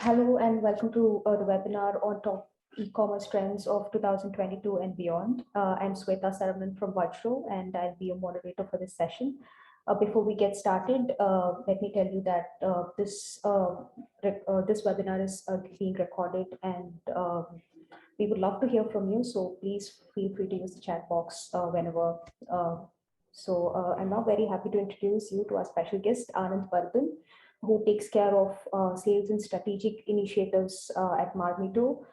Hello and welcome to the webinar on top e-commerce trends of 2022 and beyond. I'm Sweta Saraman from Vajro and I'll be a moderator for this session. Before we get started, let me tell you that this webinar is being recorded and we would love to hear from you. So please feel free to use the chat box whenever. I'm now very happy to introduce you to our special guest, Anand, who takes care of sales and strategic initiatives at Marmeto.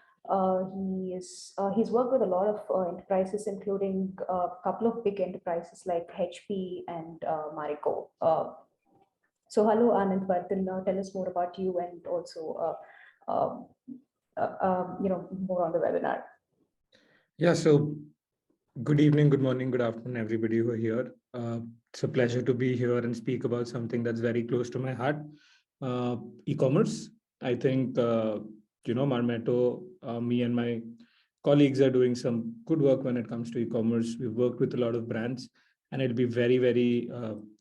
He's worked with a lot of enterprises, including a couple of big enterprises like HP and Marico. Hello, Anand Vardhan. Tell us more about you and also, more on the webinar. Yeah, so good evening, good morning, good afternoon, everybody who are here. It's a pleasure to be here and speak about something that's very close to my heart, e-commerce. I think, Marmeto, me and my colleagues are doing some good work when it comes to e-commerce. We've worked with a lot of brands and it'll be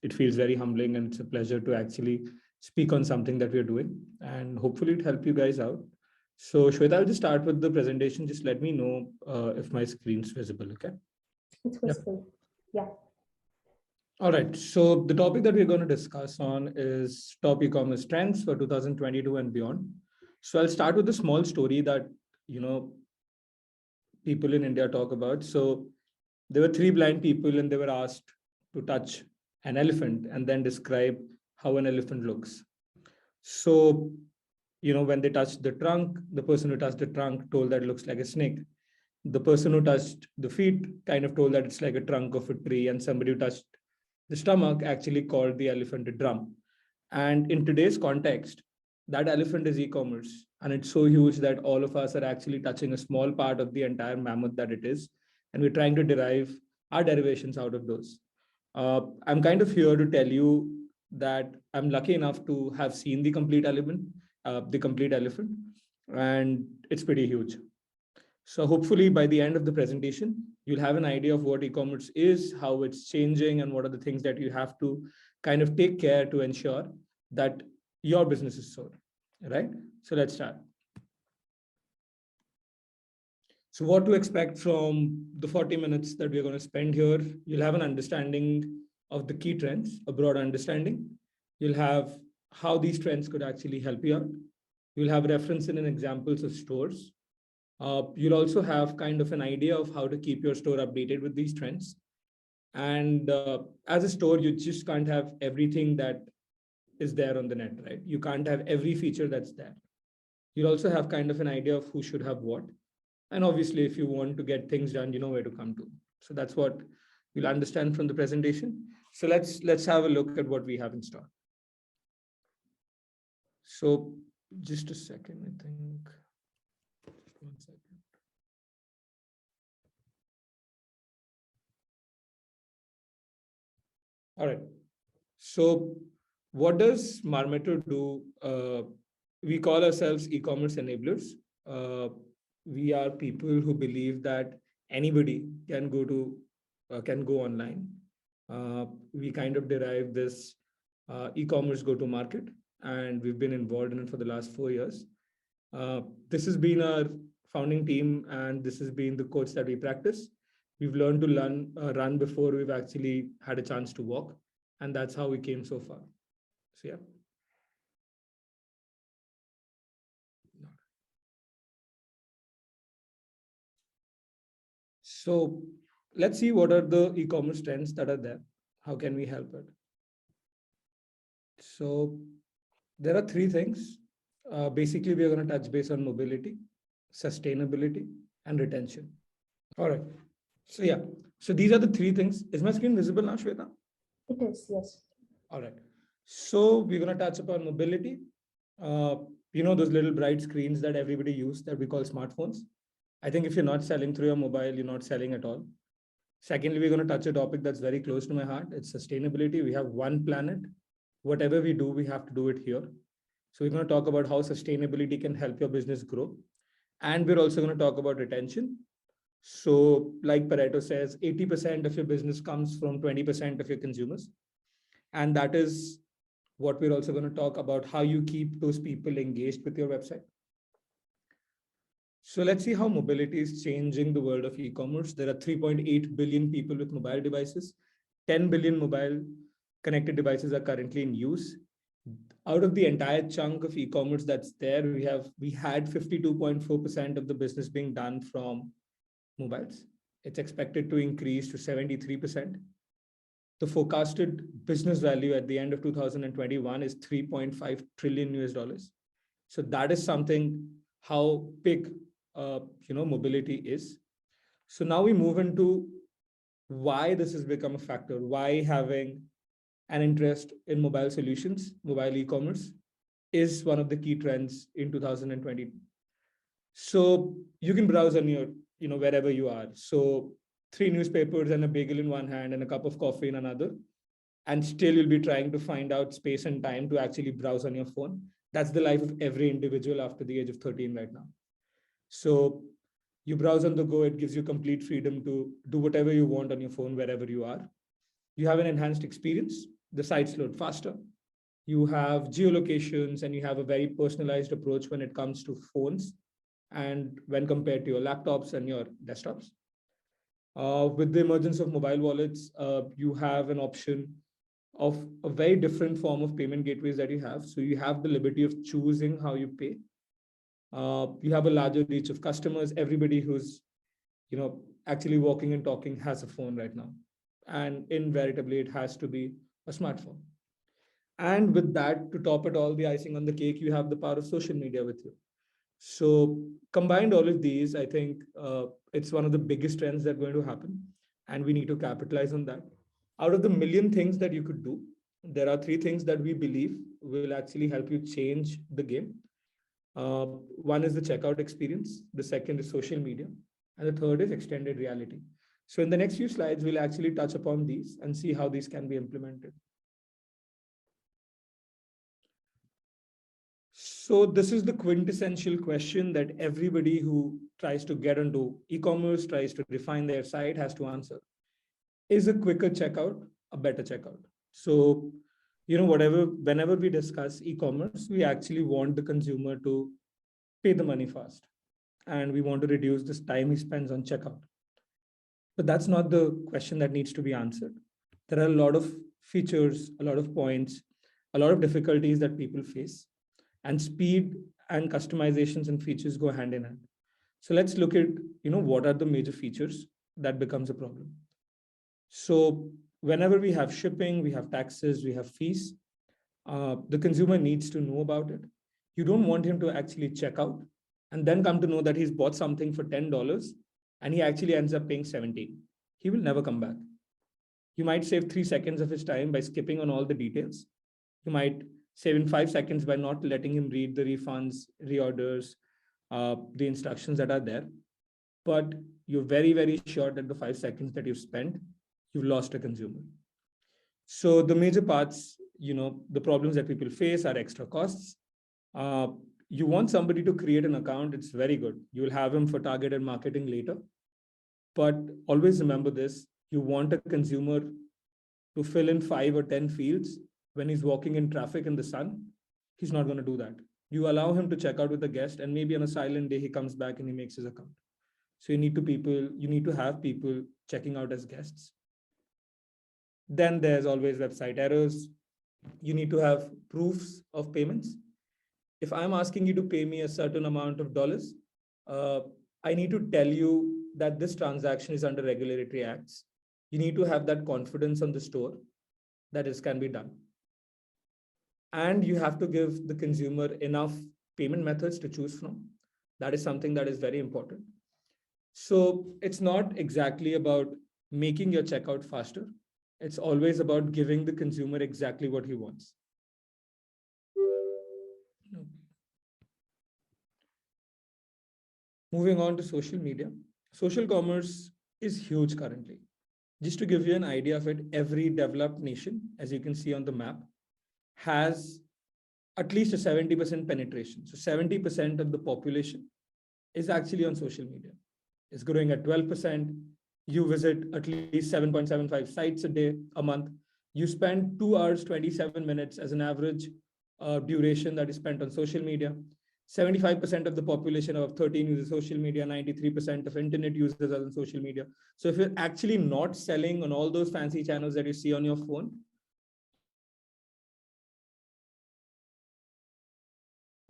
it feels very humbling and it's a pleasure to actually speak on something that we're doing and hopefully it help you guys out. So Shweta, I'll just start with the presentation. Just let me know if my screen's visible, okay? It's visible, yeah. All right, so the topic that we're going to discuss on is top e-commerce trends for 2022 and beyond. So I'll start with a small story that, people in India talk about. So there were three blind people and they were asked to touch an elephant and then describe how an elephant looks. So, when they touched the trunk, the person who touched the trunk told that it looks like a snake. The person who touched the feet kind of told that it's like a trunk of a tree, and somebody who touched the stomach actually called the elephant a drum. And in today's context, that elephant is e-commerce. And it's so huge that all of us are actually touching a small part of the entire mammoth that it is. And we're trying to derive our derivations out of those. I'm kind of here to tell you that I'm lucky enough to have seen the complete elephant, and it's pretty huge. So hopefully by the end of the presentation, you'll have an idea of what e-commerce is, how it's changing, and what are the things that you have to kind of take care to ensure that your business is sold, right? So let's start. So what to expect from the 40 minutes that we're going to spend here? You'll have an understanding of the key trends, a broad understanding. You'll have how these trends could actually help you out. You'll have reference and examples of stores. You'll also have kind of an idea of how to keep your store updated with these trends. And as a store, you just can't have everything that is there on the net, right? You can't have every feature that's there. You'll also have kind of an idea of who should have what. And obviously, if you want to get things done, you know where to come to. So that's what you'll understand from the presentation. So let's have a look at what we have in store. So just a second, I think. Just 1 second. All right. So what does Marmeto do? We call ourselves e-commerce enablers. We are people who believe that anybody can go online. We kind of derive this e-commerce go-to-market, and we've been involved in it for the last 4 years. This has been our founding team, and this has been the coach that we practice. We've learned to run before we've actually had a chance to walk, and that's how we came so far. So yeah. So let's see what are the e-commerce trends that are there. How can we help it? So there are three things. Basically, we are going to touch base on mobility, sustainability, and retention. All right. So yeah. So these are the three things. Is my screen visible now, Shweta? It is, yes. All right. So we're going to touch upon mobility. Those little bright screens that everybody uses that we call smartphones. I think if you're not selling through your mobile, you're not selling at all. Secondly, we're going to touch a topic that's very close to my heart. It's sustainability. We have one planet. Whatever we do, we have to do it here. So we're going to talk about how sustainability can help your business grow. And we're also going to talk about retention. So like Pareto says, 80% of your business comes from 20% of your consumers. And that is what we're also going to talk about how you keep those people engaged with your website. So let's see how mobility is changing the world of e-commerce. There are 3.8 billion people with mobile devices. 10 billion mobile connected devices are currently in use. Out of the entire chunk of e-commerce that's there, we had 52.4% of the business being done from mobiles. It's expected to increase to 73%. The forecasted business value at the end of 2021 is 3.5 trillion US dollars. So that is something how big mobility is. So now we move into why this has become a factor, why having an interest in mobile solutions, mobile e-commerce is one of the key trends in 2020. So you can browse on your, wherever you are. So 3 newspapers and a bagel in one hand and a cup of coffee in another, and still you'll be trying to find out space and time to actually browse on your phone. That's the life of every individual after the age of 13 right now. So you browse on the go, it gives you complete freedom to do whatever you want on your phone, wherever you are. You have an enhanced experience. The sites load faster. You have geolocations and you have a very personalized approach when it comes to phones and when compared to your laptops and your desktops. With the emergence of mobile wallets, you have an option of a very different form of payment gateways that you have. So you have the liberty of choosing how you pay. You have a larger reach of customers. Everybody who's actually walking and talking has a phone right now, and invariably it has to be a smartphone. And with that, to top it all, the icing on the cake, you have the power of social media with you. So combined all of these, I think it's one of the biggest trends that are going to happen, and we need to capitalize on that. Out of the million things that you could do, there are 3 things that we believe will actually help you change the game. One is the checkout experience, the second is social media, and the third is extended reality. So in the next few slides, we'll actually touch upon these and see how these can be implemented. So this is the quintessential question that everybody who tries to get into e-commerce, tries to refine their site, has to answer. Is a quicker checkout a better checkout? So, whenever we discuss e-commerce, we actually want the consumer to pay the money fast, and we want to reduce this time he spends on checkout. But that's not the question that needs to be answered. There are a lot of features, a lot of points, a lot of difficulties that people face, and speed and customizations and features go hand in hand. So let's look at, what are the major features that becomes a problem. So whenever we have shipping, we have taxes, we have fees, the consumer needs to know about it. You don't want him to actually check out and then come to know that he's bought something for $10 and he actually ends up paying 17. He will never come back. You might save 3 seconds of his time by skipping on all the details. You might save in 5 seconds by not letting him read the refunds, reorders, the instructions that are there. But you're very, very sure that the 5 seconds that you've spent, you've lost a consumer. So the major parts, the problems that people face are extra costs. You want somebody to create an account, it's very good. You will have him for targeted marketing later. But always remember this, you want a consumer to fill in 5 or 10 fields when he's walking in traffic in the sun. He's not going to do that. You allow him to check out with the guest, and maybe on a silent day, he comes back and he makes his account. So you need to have people checking out as guests. Then there's always website errors. You need to have proofs of payments. If I'm asking you to pay me a certain amount of dollars, I need to tell you that this transaction is under regulatory acts. You need to have that confidence on the store that this can be done. And you have to give the consumer enough payment methods to choose from. That is something that is very important. So it's not exactly about making your checkout faster. It's always about giving the consumer exactly what he wants. Moving on to social media. Social commerce is huge currently. Just to give you an idea of it, every developed nation, as you can see on the map, has at least a 70% penetration. So 70% of the population is actually on social media. It's growing at 12%. You visit at least 7.75 sites a month. You spend 2 hours, 27 minutes as an average duration that is spent on social media. 75% of the population of 13 uses social media, 93% of internet users are on social media. So if you're actually not selling on all those fancy channels that you see on your phone,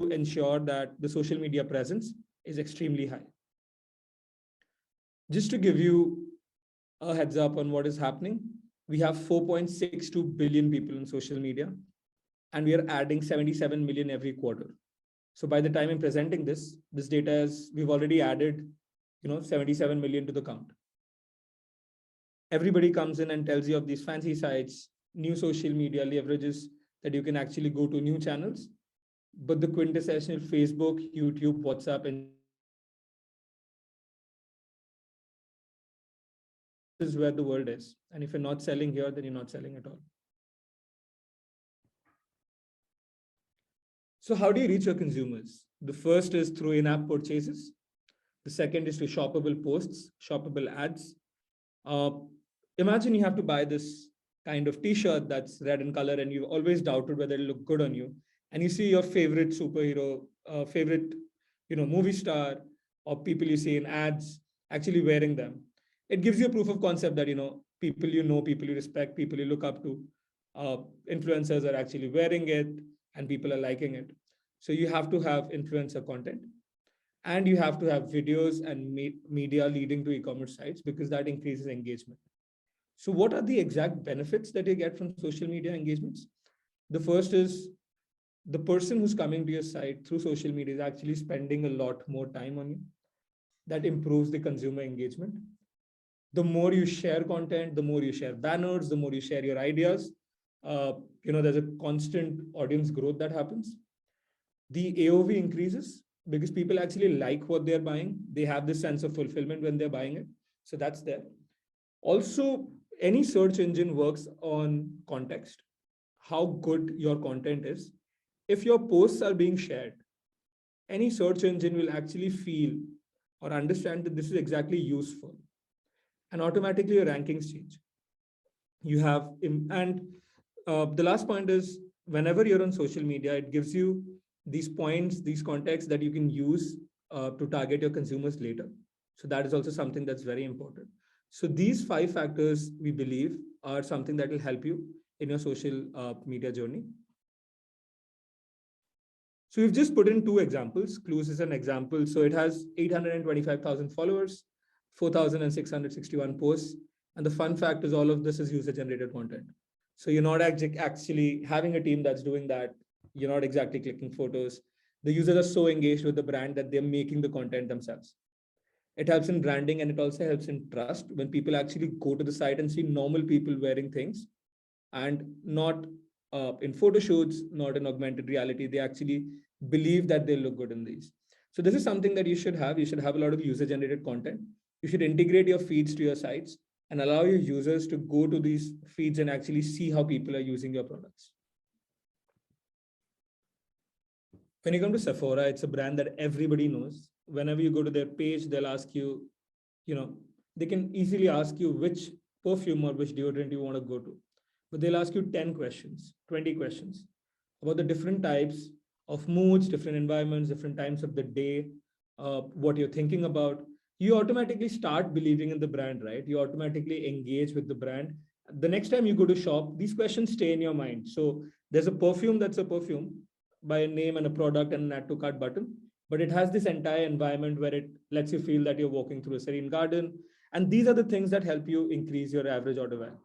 to ensure that the social media presence is extremely high. Just to give you a heads up on what is happening, we have 4.62 billion people on social media, and we are adding 77 million every quarter. So by the time I'm presenting this data is, we've already added, 77 million to the count. Everybody comes in and tells you of these fancy sites, new social media leverages that you can actually go to new channels. But the quintessential Facebook, YouTube, WhatsApp, and this is where the world is. And if you're not selling here, then you're not selling at all. So how do you reach your consumers? The first is through in-app purchases. The second is through shoppable posts, shoppable ads. Uh, Imagine you have to buy this kind of t-shirt that's red in color and you've always doubted whether it'll look good on you. And you see your favorite superhero, favorite, movie star or people you see in ads actually wearing them. It gives you a proof of concept that, people you respect, people you look up to, uh, influencers are actually wearing it and people are liking it. So you have to have influencer content and you have to have videos and media leading to e-commerce sites because that increases engagement. So what are the exact benefits that you get from social media engagements? The first is the person who's coming to your site through social media is actually spending a lot more time on you. That improves the consumer engagement. The more you share content, the more you share banners, the more you share your ideas, there's a constant audience growth that happens. The AOV increases because people actually like what they're buying. They have this sense of fulfillment when they're buying it. So that's there. Also, any search engine works on context, how good your content is. If your posts are being shared, any search engine will actually feel or understand that this is exactly useful. And automatically your rankings change. You have, and the last point is whenever you're on social media, it gives you these points, these contexts that you can use to target your consumers later. So that is also something that's very important. So these 5 factors we believe are something that will help you in your social media journey. So we've just put in 2 examples. Clues is an example. So it has 825,000 followers, 4,661 posts. And the fun fact is all of this is user generated content. So you're not actually having a team that's doing that. You're not exactly clicking photos. The users are so engaged with the brand that they're making the content themselves. It helps in branding and it also helps in trust when people actually go to the site and see normal people wearing things and not in photo shoots, not in augmented reality. They actually believe that they look good in these. So this is something that you should have. You should have a lot of user generated content. You should integrate your feeds to your sites and allow your users to go to these feeds and actually see how people are using your products. When you come to Sephora, it's a brand that everybody knows. Whenever you go to their page, they'll ask you, they can easily ask you which perfume or which deodorant you want to go to. But they'll ask you 10 questions, 20 questions about the different types of moods, different environments, different times of the day, what you're thinking about. You automatically start believing in the brand, right? You automatically engage with the brand. The next time you go to shop, these questions stay in your mind. So there's a perfume that's a perfume by a name and a product and an add to cart button, but it has this entire environment where it lets you feel that you're walking through a serene garden. And these are the things that help you increase your average order value.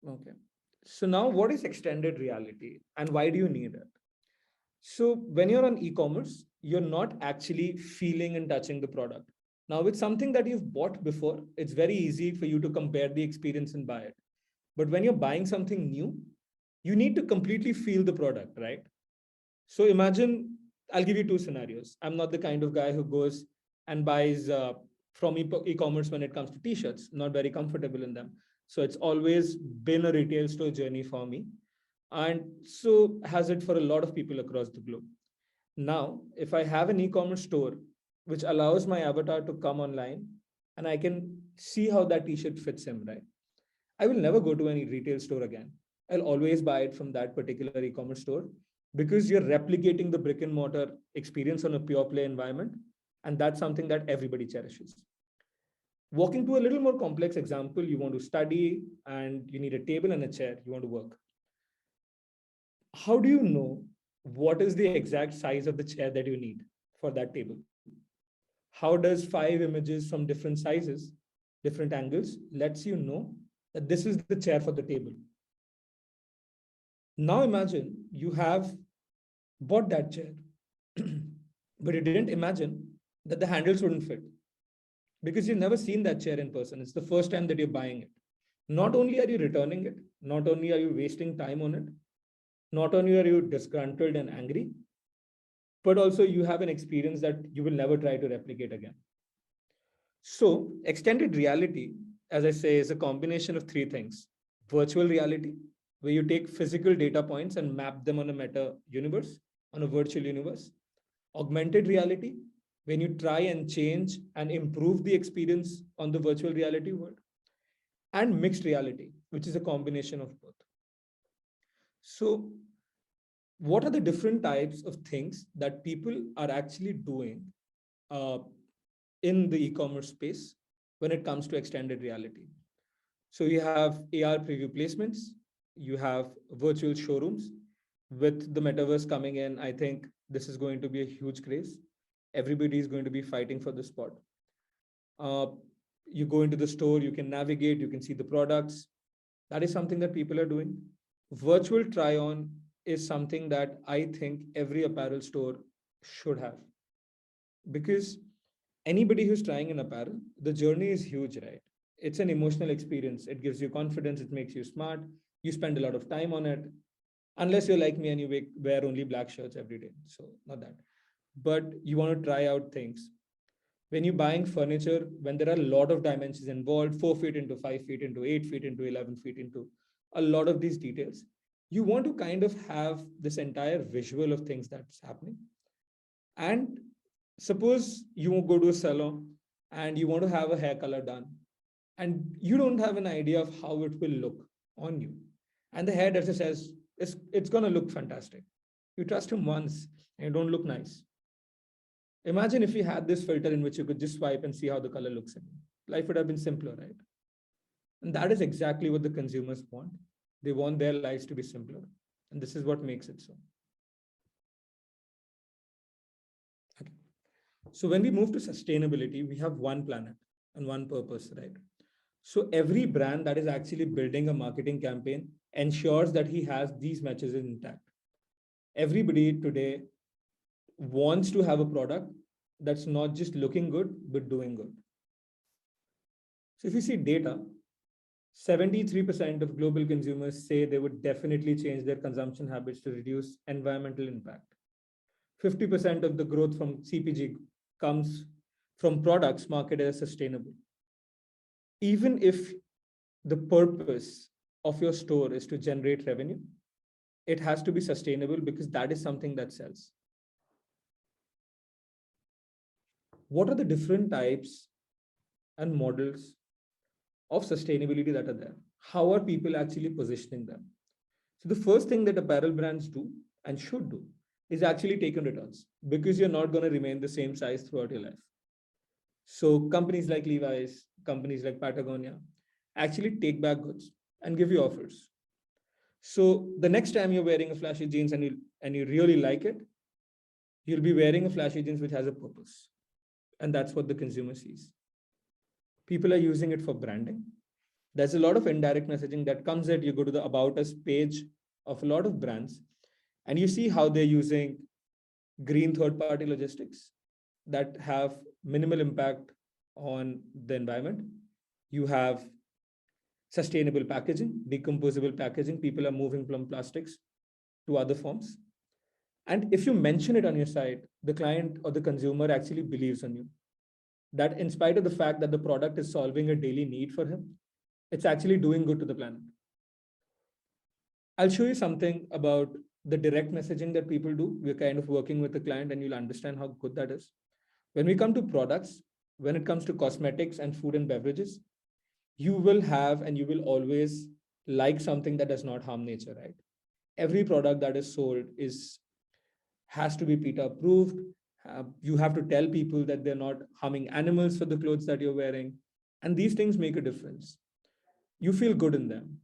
Okay. So now what is extended reality and why do you need it? So when you're on e-commerce, you're not actually feeling and touching the product. Now with something that you've bought before, it's very easy for you to compare the experience and buy it. But when you're buying something new, you need to completely feel the product, right? So imagine, I'll give you 2 scenarios. I'm not the kind of guy who goes and buys from e-commerce when it comes to t-shirts, not very comfortable in them. So it's always been a retail store journey for me. And so has it for a lot of people across the globe. Now, if I have an e-commerce store, which allows my avatar to come online and I can see how that t-shirt fits him, right? I will never go to any retail store again. I'll always buy it from that particular e-commerce store because you're replicating the brick and mortar experience on a pure play environment. And that's something that everybody cherishes. Walking to a little more complex example, you want to study and you need a table and a chair, you want to work. How do you know what is the exact size of the chair that you need for that table? How does 5 images from different sizes, different angles, lets you know that this is the chair for the table? Now imagine you have bought that chair, but you didn't imagine that the handles wouldn't fit because you've never seen that chair in person. It's the first time that you're buying it. Not only are you returning it, not only are you wasting time on it, not only are you disgruntled and angry, but also you have an experience that you will never try to replicate again. So, extended reality, as I say, is a combination of three things: virtual reality, where you take physical data points and map them on a meta universe, on a virtual universe; augmented reality, when you try and change and improve the experience on the virtual reality world; and mixed reality, which is a combination of both. So, what are the different types of things that people are actually doing uh, in the e-commerce space when it comes to extended reality? So you have AR preview placements, you have virtual showrooms. With the metaverse coming in, I think this is going to be a huge craze. Everybody is going to be fighting for the spot. Uh, you go into the store, you can navigate, you can see the products. That is something that people are doing. Virtual try on is something that I think every apparel store should have, because anybody who's trying an apparel, the journey is huge, right? It's an emotional experience. It gives you confidence, it makes you smart. You spend a lot of time on it, unless you're like me and you wear only black shirts every day. So, not that. But you want to try out things. When you're buying furniture, when there are a lot of dimensions involved, 4 feet into 5 feet into 8 feet into 11 feet into a lot of these details, you want to kind of have this entire visual of things that's happening. And suppose you go to a salon and you want to have a hair color done, and you don't have an idea of how it will look on you. And the hairdresser says, it's going to look fantastic. You trust him once and you don't look nice. Imagine if you had this filter in which you could just swipe and see how the color looks in you. Life would have been simpler, right? And that is exactly what the consumers want. They want their lives to be simpler. And this is what makes it so. Okay. So when we move to sustainability, we have one planet and one purpose, right? So every brand that is actually building a marketing campaign ensures that he has these messages intact. Everybody today wants to have a product that's not just looking good, but doing good. So if you see data, 73% of global consumers say they would definitely change their consumption habits to reduce environmental impact. 50% of the growth from CPG comes from products marketed as sustainable. Even if the purpose of your store is to generate revenue, it has to be sustainable because that is something that sells. What are the different types and models of sustainability that are there? How are people actually positioning them? So the first thing that apparel brands do and should do is actually take on returns, because you're not going to remain the same size throughout your life. So companies like Levi's, companies like Patagonia actually take back goods and give you offers. So the next time you're wearing a flashy jeans and you really like it, you'll be wearing a flashy jeans which has a purpose. And that's what the consumer sees. People are using it for branding. There's a lot of indirect messaging that comes at you go to the About Us page of a lot of brands, and you see how they're using green third-party logistics that have minimal impact on the environment. You have sustainable packaging, decomposable packaging. People are moving from plastics to other forms. And if you mention it on your site, the client or the consumer actually believes on you. That in spite of the fact that the product is solving a daily need for him, it's actually doing good to the planet. I'll show you something about the direct messaging that people do. We're kind of working with the client and you'll understand how good that is. When we come to products, when it comes to cosmetics and food and beverages, you will have and you will always like something that does not harm nature, right? Every product that is sold is has to be PETA approved. You have to tell people that they're not harming animals for the clothes that you're wearing. And these things make a difference. You feel good in them.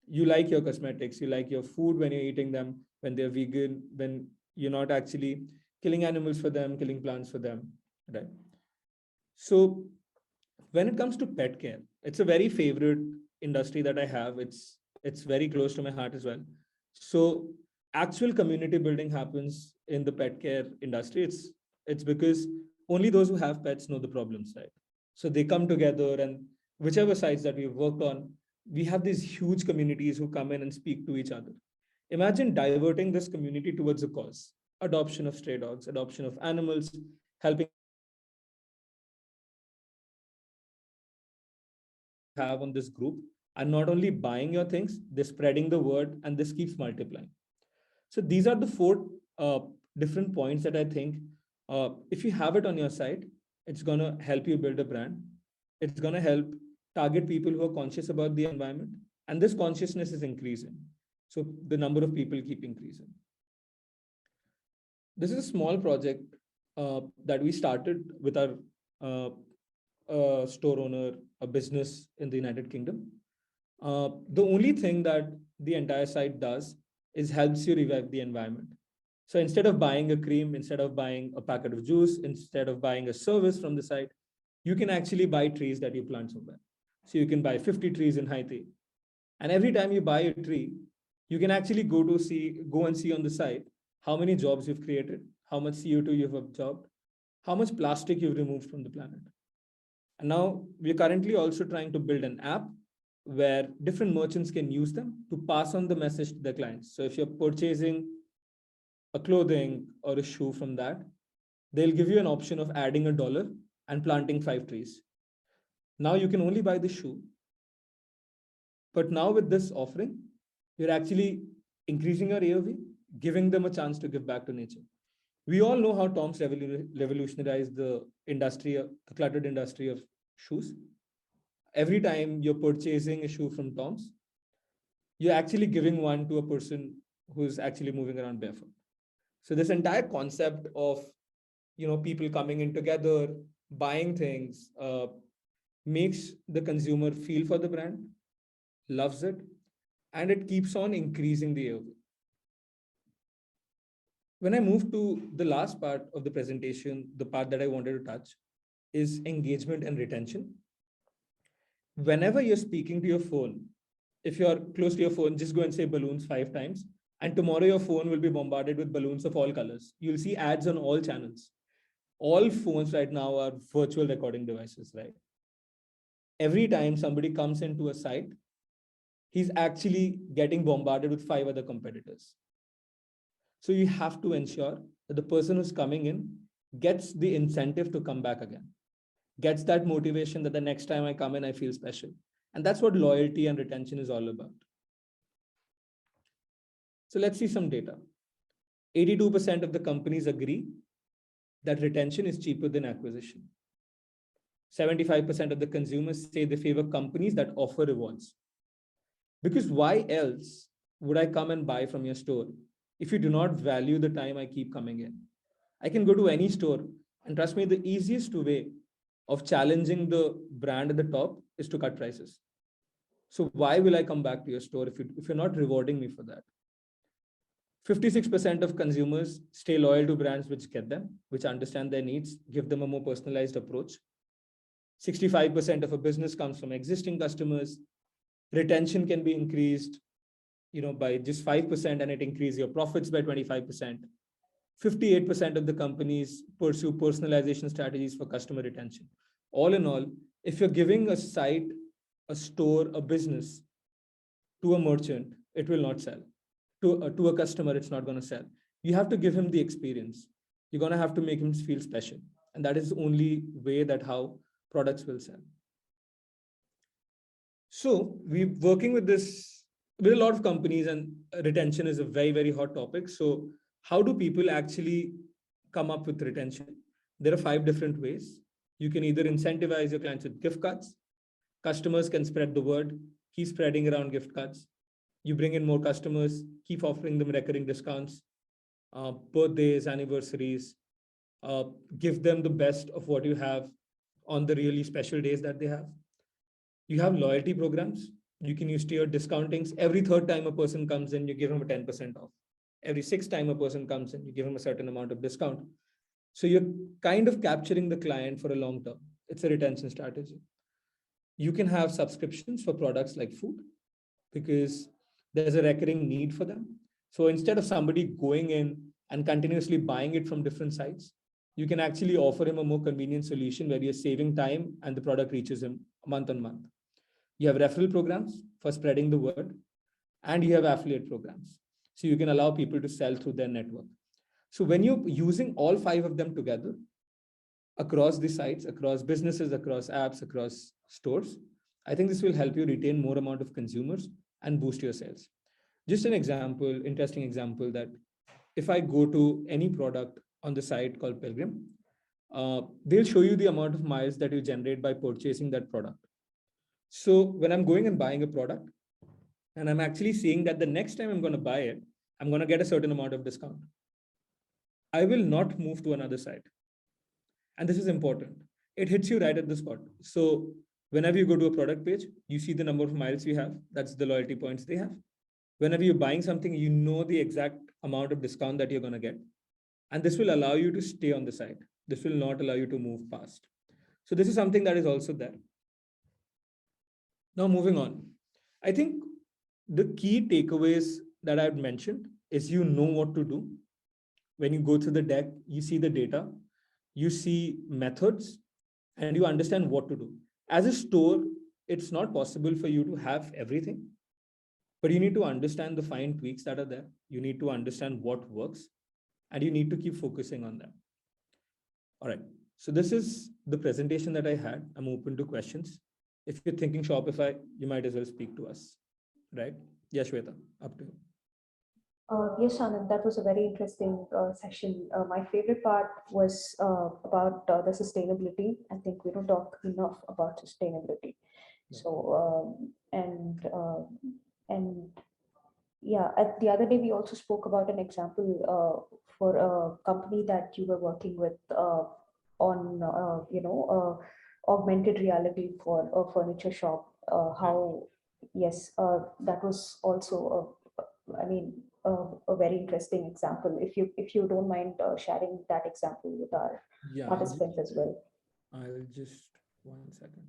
You like your cosmetics, you like your food when you're eating them, when they're vegan, when you're not actually killing animals for them, killing plants for them, right? So when it comes to pet care, it's a very favorite industry that I have. It's very close to my heart as well. So actual community building happens in the pet care industry. It's because only those who have pets know the problems, right? So they come together, and whichever sites that we've worked on, we have these huge communities who come in and speak to each other. Imagine diverting this community towards a cause: adoption of stray dogs, adoption of animals, helping animals. Have on this group are not only buying your things, they're spreading the word, and this keeps multiplying. So these are the four uh, different points that I think if you have it on your site, it's going to help you build a brand. It's going to help target people who are conscious about the environment. And this consciousness is increasing. So the number of people keep increasing. This is a small project that we started with our uh, store owner, a business in the United Kingdom. The only thing that the entire site does is helps you revive the environment. So instead of buying a cream, instead of buying a packet of juice, instead of buying a service from the site, you can actually buy trees that you plant somewhere. So you can buy 50 trees in Haiti. And every time you buy a tree, you can actually go and see on the site how many jobs you've created, how much CO2 you've absorbed, how much plastic you've removed from the planet. And now we're currently also trying to build an app where different merchants can use them to pass on the message to their clients. So if you're purchasing a clothing or a shoe from that, they'll give you an option of adding $1 and planting 5 trees. Now you can only buy the shoe. But now with this offering, you're actually increasing your AOV, giving them a chance to give back to nature. We all know how Tom's revolutionized the industry, the cluttered industry of shoes. Every time you're purchasing a shoe from Tom's, you're actually giving one to a person who's actually moving around barefoot. So this entire concept of people coming in together, buying things, makes the consumer feel for the brand, loves it, and it keeps on increasing the AOV. When I move to the last part of the presentation, the part that I wanted to touch is engagement and retention. Whenever you're speaking to your phone, if you're close to your phone, just go and say balloons 5 times. And tomorrow your phone will be bombarded with balloons of all colors. You'll see ads on all channels. All phones right now are virtual recording devices, right? Every time somebody comes into a site, he's actually getting bombarded with 5 other competitors. So you have to ensure that the person who's coming in gets the incentive to come back again, gets that motivation that the next time I come in, I feel special. And that's what loyalty and retention is all about. So let's see some data. 82% of the companies agree that retention is cheaper than acquisition. 75% of the consumers say they favor companies that offer rewards. Because why else would I come and buy from your store if you do not value the time I keep coming in? I can go to any store, and trust me, the easiest way of challenging the brand at the top is to cut prices. So why will I come back to your store if you're not rewarding me for that? 56% of consumers stay loyal to brands which get them, which understand their needs, give them a more personalized approach. 65% of a business comes from existing customers. Retention can be increased, by just 5%, and it increases your profits by 25%. 58% of the companies pursue personalization strategies for customer retention. All in all, if you're giving a site, a store, a business to a merchant, it will not sell. To a customer, it's not going to sell. You have to give him the experience. You're going to have to make him feel special. And that is the only way that how products will sell. So we're working with this with a lot of companies, and retention is a very, very hot topic. So how do people actually come up with retention? There are 5 different ways. You can either incentivize your clients with gift cards. Customers can spread the word, keep spreading around gift cards. You bring in more customers, keep offering them recurring discounts, birthdays, anniversaries, uh, give them the best of what you have on the really special days that they have. You have loyalty programs. You can use tiered discountings. Every third time a person comes in, you give them a 10% off. Every sixth time a person comes in, you give them a certain amount of discount. So you're kind of capturing the client for a long term. It's a retention strategy. You can have subscriptions for products like food because there's a recurring need for them. So instead of somebody going in and continuously buying it from different sites, you can actually offer him a more convenient solution where you're saving time and the product reaches him month on month. You have referral programs for spreading the word, and you have affiliate programs. So you can allow people to sell through their network. So when you're using all five of them together across the sites, across businesses, across apps, across stores, I think this will help you retain more amount of consumers and boost your sales. Just an example, interesting example, that if I go to any product on the site called Pilgrim, they'll show you the amount of miles that you generate by purchasing that product. So when I'm going and buying a product, and I'm actually seeing that the next time I'm going to buy it, I'm going to get a certain amount of discount, I will not move to another site. And this is important. It hits you right at the spot. So whenever you go to a product page, you see the number of miles you have. That's the loyalty points they have. Whenever you're buying something, you know the exact amount of discount that you're going to get. And this will allow you to stay on the site. This will not allow you to move past. So this is something that is also there. Now, moving on. I think the key takeaways that I've mentioned is you know what to do. When you go through the deck, you see the data, you see methods, and you understand what to do. As a store, it's not possible for you to have everything, but you need to understand the fine tweaks that are there. You need to understand what works, and you need to keep focusing on that. All right. So this is the presentation that I had. I'm open to questions. If you're thinking Shopify, you might as well speak to us, right? Yeah, Shweta, up to you. Yes, Anand, that was a very interesting session. My favorite part was about the sustainability. I think we don't talk enough about sustainability. Yeah. So, and yeah, at the other day we also spoke about an example for a company that you were working with on, augmented reality for a furniture shop. How, yes, that was also, I mean, a very interesting example. If you don't mind sharing that example with our Yeah, participants as well. I'll just 1 second.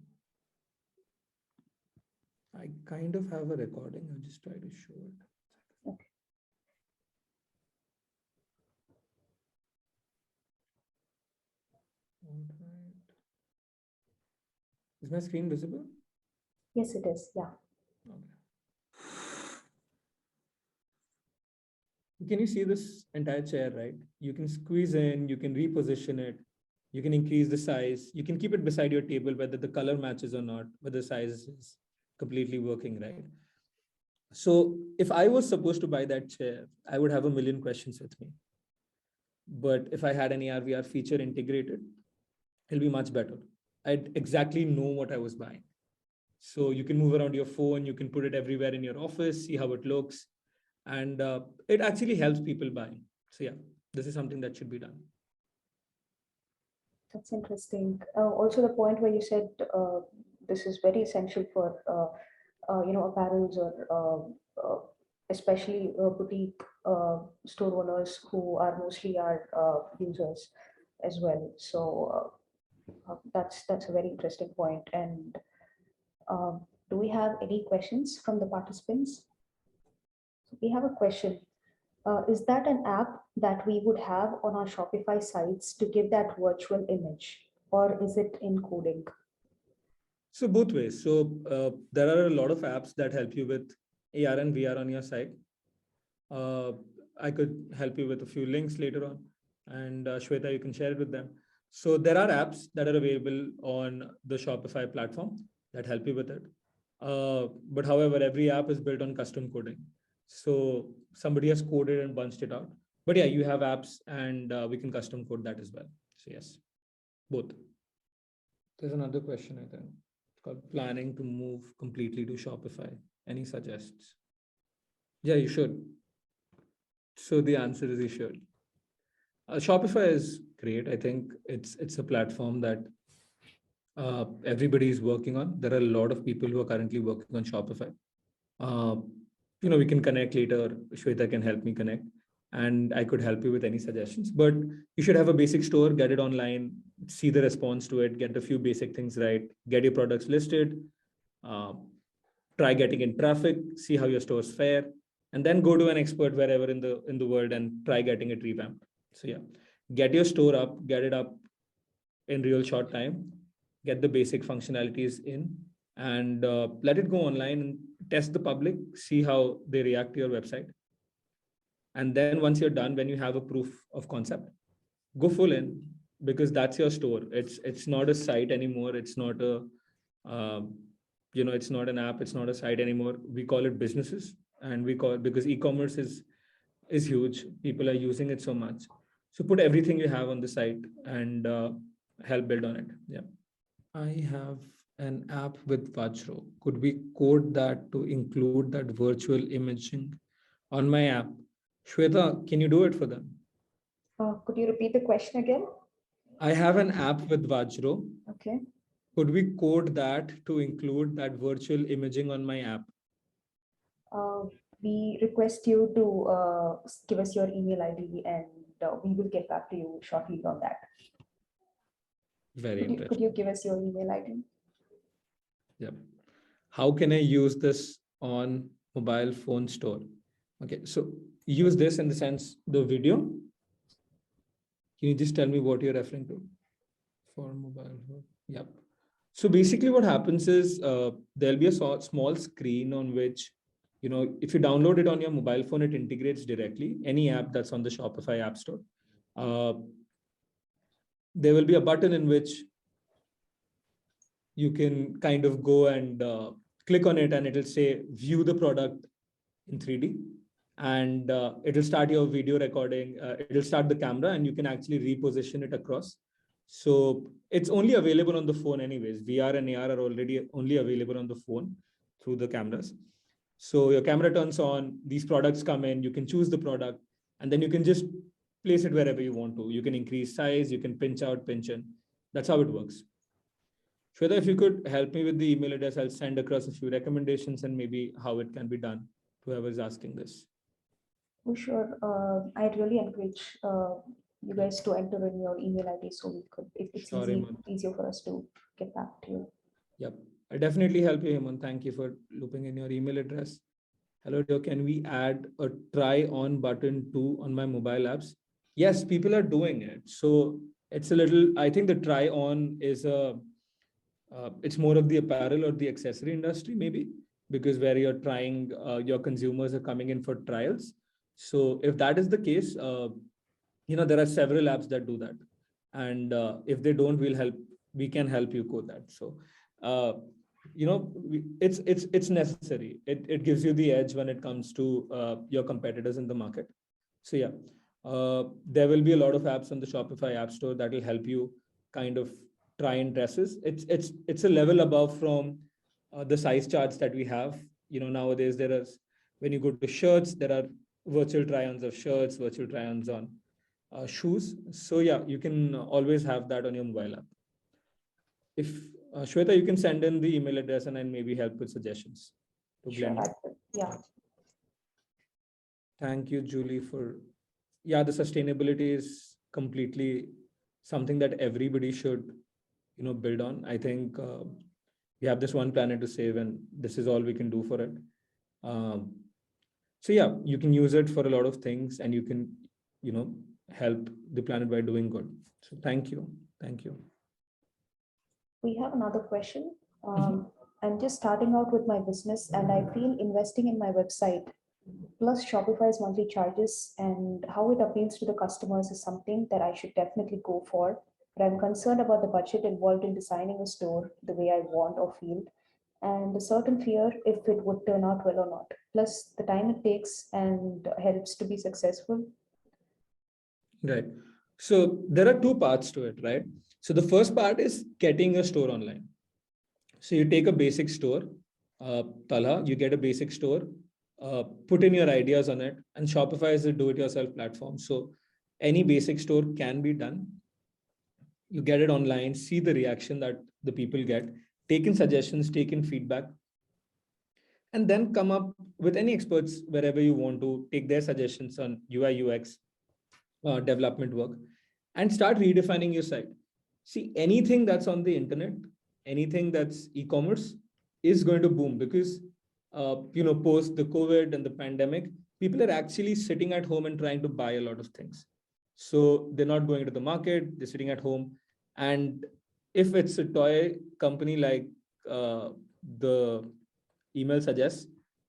I kind of have a recording. I'll just try to show it. Okay. All right. Is my screen visible? Yes, it is. Yeah. Okay. Can you see this entire chair, right? You can squeeze in, you can reposition it, you can increase the size, you can keep it beside your table, whether the color matches or not, whether the size is completely working, right? So if I was supposed to buy that chair, I would have a million questions with me. But if I had an AR/VR feature integrated, it'll be much better. I'd exactly know what I was buying. So you can move around your phone, you can put it everywhere in your office, see how it looks, and it actually helps people buy. So yeah, this is something that should be done. That's interesting. Also, the point where you said this is very essential for apparels or especially boutique store owners who are mostly our users as well. So that's a very interesting point. And do we have any questions from the participants? We have a question. Is that an app that we would have on our Shopify sites to give that virtual image, or is it in coding? So both ways. So there are a lot of apps that help you with AR and VR on your site. I could help you with a few links later on, and Shweta, you can share it with them. So there are apps that are available on the Shopify platform that help you with it. But however, every app is built on custom coding. So somebody has coded and bunched it out. But yeah, you have apps, and we can custom code that as well. So yes, both. There's another question, I think. called planning to move completely to Shopify. Any suggests? Yeah, you should. So the answer is you should. Shopify is great. I think it's a platform that everybody is working on. There are a lot of people who are currently working on Shopify. Uh, we can connect later. Shweta can help me connect, and I could help you with any suggestions. But you should have a basic store, get it online, see the response to it, get a few basic things right, get your products listed, uh, try getting in traffic, see how your stores fare, and then go to an expert wherever in the world and try getting it revamped. So yeah, get your store up, get it up in real short time, get the basic functionalities in, and let it go online and test the public, see how they react to your website. And then once you're done, when you have a proof of concept, go full in, because that's your store. It's not a site anymore. It's not a it's not an app. It's not a site anymore. We call it businesses, and we call it, because e-commerce is huge. People are using it so much. So put everything you have on the site and help build on it. Yeah. I have an app with Vajro. Could we code that to include that virtual imaging on my app? Shweta, can you do it for them? Could you repeat the question again? I have an app with Vajro. Okay. Could we code that to include that virtual imaging on my app? We request you to give us your email ID, and we will get back to you shortly on that. Very Could interesting. you give us your email ID? Yep. How can I use this on mobile phone store? Okay, so use this in the sense the video. Can you just tell me what you're referring to for mobile phone? Yep. So basically what happens is there'll be a small screen on which, if you download it on your mobile phone, it integrates directly. Any app that's on the Shopify app store. There will be a button in which you can kind of go and click on it, and it'll say view the product in 3D, and it'll start your video recording. It'll start the camera, and you can actually reposition it across. So it's only available on the phone anyways. VR and AR are already only available on the phone through the cameras. So your camera turns on, these products come in, you can choose the product, and then you can just place it wherever you want to. You can increase size, you can pinch out, pinch in. That's how it works. Shweta, if you could help me with the email address, I'll send across a few recommendations and maybe how it can be done to whoever's asking this. Oh, sure. I'd really encourage you guys to enter in your email ID, so we could, if it's Sure, easier for us to get back to you. Yep. I'll definitely help you, Hemant. Thank you for looping in your email address. Hello, dear. Can we add a try on button too on my mobile apps? Yes, people are doing it. So it's a little, I think the try on is it's more of the apparel or the accessory industry, maybe, because where you're trying, your consumers are coming in for trials. So if that is the case, there are several apps that do that. And if they don't, we can help you code that. So, it's necessary. It gives you the edge when it comes to your competitors in the market. So yeah, there will be a lot of apps on the Shopify app store that will help you kind of try and dresses. It's a level above from the size charts that we have. Nowadays there is, when you go to shirts, there are virtual try-ons of shirts, virtual try-ons on shoes. So yeah, you can always have that on your mobile app. If Shweta, you can send in the email address and then maybe help with suggestions to blend. Sure, yeah. Thank you, Julie, the sustainability is completely something that everybody should, build on. I think we have this one planet to save, and this is all we can do for it. So yeah, you can use it for a lot of things, and you can, help the planet by doing good. So thank you. We have another question. I'm just starting out with my business, and I feel investing in my website plus Shopify's monthly charges and how it appeals to the customers is something that I should definitely go for. But I'm concerned about the budget involved in designing a store the way I want or feel, and a certain fear if it would turn out well or not. Plus, the time it takes and helps to be successful. Right. So there are two parts to it, right? So the first part is getting a store online. So you take a basic store, Talha, you get a basic store, put in your ideas on it, and Shopify is a do-it-yourself platform. So any basic store can be done. You get it online, see the reaction that the people get, take in suggestions, take in feedback, and then come up with any experts wherever you want to take their suggestions on UI UX development work, and start redefining your site. See, anything that's on the internet, anything that's e-commerce is going to boom because post the COVID and the pandemic, people are actually sitting at home and trying to buy a lot of things. So they're not going to the market, they're sitting at home. And if it's a toy company like the email suggests,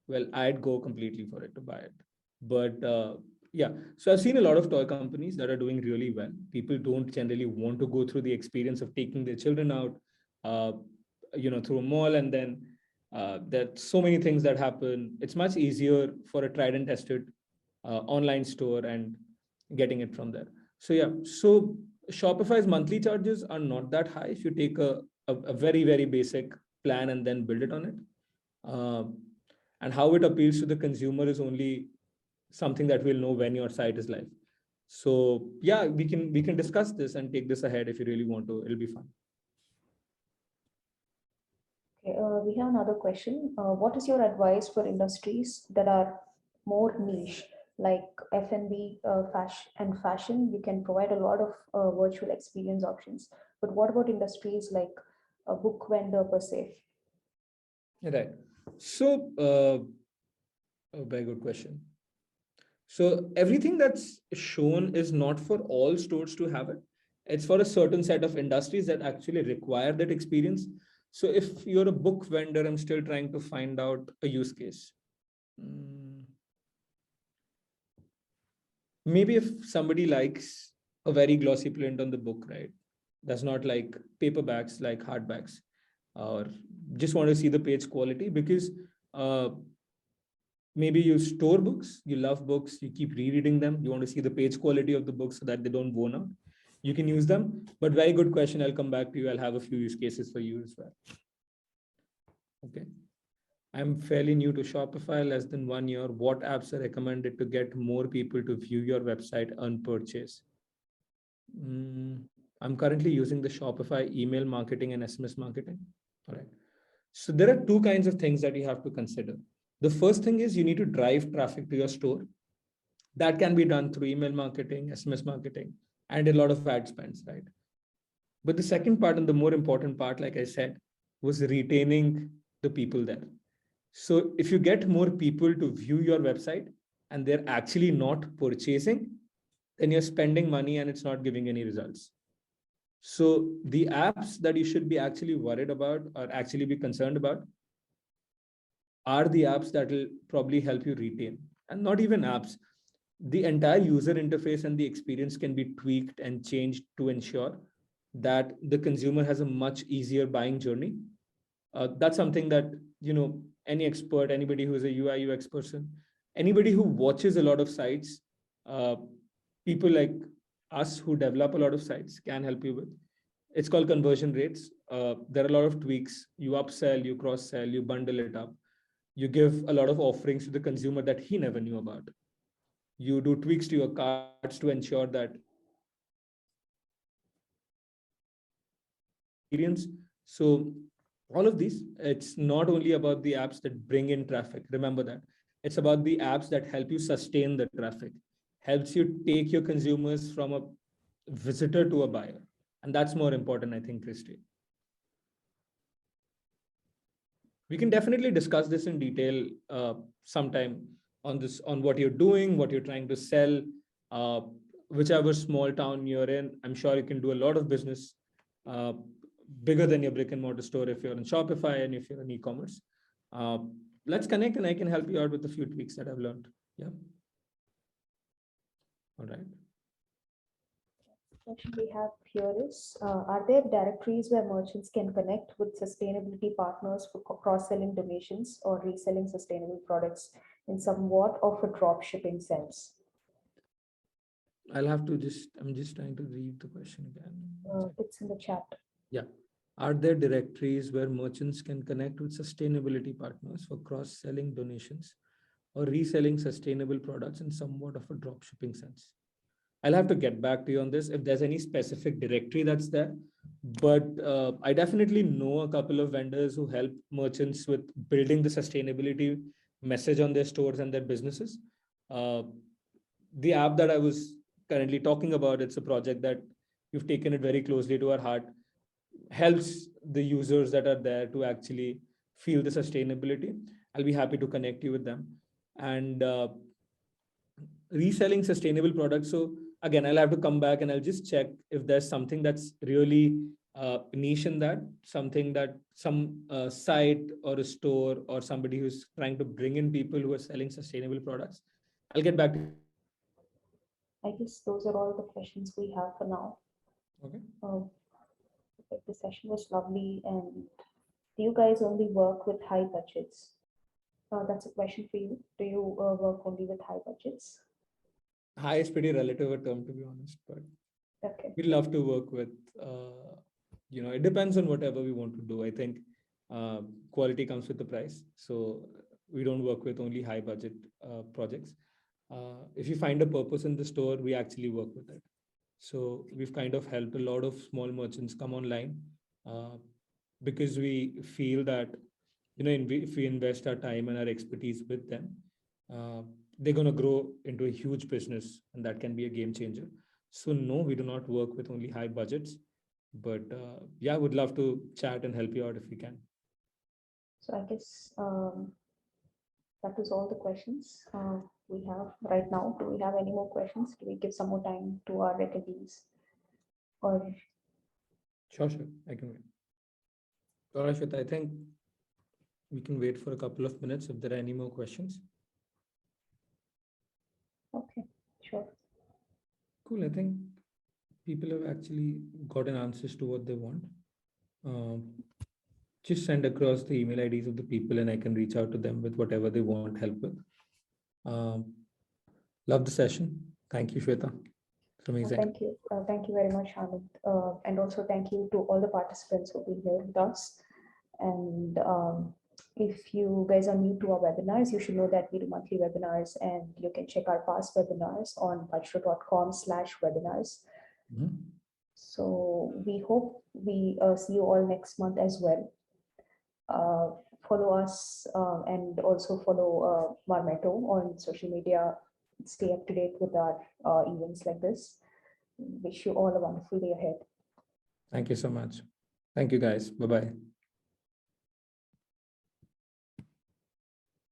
well, I'd go completely for it to buy it. But yeah, so I've seen a lot of toy companies that are doing really well. People don't generally want to go through the experience of taking their children out, uh, through a mall, and then there's so many things that happen. It's much easier for a tried and tested online store and getting it from there. So yeah, so Shopify's monthly charges are not that high if you take a very, very basic plan and then build it on it. Uh, and how it appeals to the consumer is only something that we'll know when your site is live. So yeah, we can discuss this and take this ahead if you really want to. It'll be fun. Okay, we have another question. What is your advice for industries that are more niche, like F&B, fashion? You can provide a lot of virtual experience options. But what about industries like a book vendor per se? Right. So a very good question. So everything that's shown is not for all stores to have it. It's for a certain set of industries that actually require that experience. So if you're a book vendor, I'm still trying to find out a use case. Mm, Maybe if somebody likes a very glossy print on the book, right? Does not like paperbacks, like hardbacks, or just want to see the page quality because uh, maybe you store books, you love books, you keep rereading them, you want to see the page quality of the books so that they don't worn out. You can use them. But very good question. I'll come back to you. I'll have a few use cases for you as well. Okay. I'm fairly new to Shopify, less than 1 year. What apps are recommended to get more people to view your website and purchase? I'm currently using the Shopify email marketing and SMS marketing. All right. So there are two kinds of things that you have to consider. The first thing is you need to drive traffic to your store. That can be done through email marketing, SMS marketing, and a lot of ad spends, right? But the second part and the more important part, like I said, was retaining the people there. So if you get more people to view your website and they're actually not purchasing, then you're spending money and it's not giving any results. So the apps that you should be actually worried about or actually be concerned about are the apps that will probably help you retain. And not even apps, the entire user interface and the experience can be tweaked and changed to ensure that the consumer has a much easier buying journey. That's something that, any expert, anybody who is a UI UX person, anybody who watches a lot of sites, uh, people like us who develop a lot of sites can help you with. It's called conversion rates. There are a lot of tweaks. You upsell, you cross sell, you bundle it up. You give a lot of offerings to the consumer that he never knew about. You do tweaks to your cards to ensure that experience. So all of these, it's not only about the apps that bring in traffic. Remember that. It's about the apps that help you sustain the traffic, helps you take your consumers from a visitor to a buyer. And that's more important, I think, Christy. We can definitely discuss this in detail sometime on what you're doing, what you're trying to sell, uh, whichever small town you're in. I'm sure you can do a lot of business uh, bigger than your brick and mortar store if you're in Shopify and if you're in e-commerce. Uh, let's connect and I can help you out with a few tweaks that I've learned. Yeah. All right. Question we have here is, are there directories where merchants can connect with sustainability partners for cross-selling donations or reselling sustainable products in somewhat of a drop shipping sense? I'm just trying to read the question again. It's in the chat. Yeah. Are there directories where merchants can connect with sustainability partners for cross-selling donations or reselling sustainable products in somewhat of a drop shipping sense? I'll have to get back to you on this if there's any specific directory that's there. But I definitely know a couple of vendors who help merchants with building the sustainability message on their stores and their businesses. Uh, the app that I was currently talking about, it's a project that you've taken it very closely to our heart, helps the users that are there to actually feel the sustainability. I'll be happy to connect you with them. And reselling sustainable products. So again, I'll have to come back and I'll just check if there's something that's really niche in that, something that some site or a store or somebody who's trying to bring in people who are selling sustainable products. I'll get back to you. I guess those are all the questions we have for now. Okay. The session was lovely. And do you guys only work with high budgets? That's a question for you. Do you work only with high budgets? High is pretty relative a term, to be honest, but Okay. we'd love to work with, it depends on whatever we want to do. I think quality comes with the price. So we don't work with only high budget projects. If you find a purpose in the store, we actually work with it. So we've kind of helped a lot of small merchants come online because we feel that, if we invest our time and our expertise with them, they're going to grow into a huge business, and that can be a game changer. So no, we do not work with only high budgets, but yeah, I would love to chat and help you out if we can. So I guess that was all the questions we have right now. Do we have any more questions? Do we give some more time to our attendees? Or Sure, I can wait. All right, Shweta, I think we can wait for a couple of minutes if there are any more questions. okay, sure. Cool. I think people have actually gotten answers to what they want. Just send across the email IDs of the people and I can reach out to them with whatever they want help with. Love the session. Thank you, Shweta. It's amazing. Thank you. Thank you very much, Anand. And also thank you to all the participants who've been here with us. And if you guys are new to our webinars, you should know that we do monthly webinars, and you can check our past webinars on vajro.com/webinars. Mhm. So we hope we see you all next month as well. Follow us and also follow Marmeto on social media. Stay up to date with our events like this. Wish you all a wonderful day ahead. Thank you so much. Thank you, guys. Bye-bye.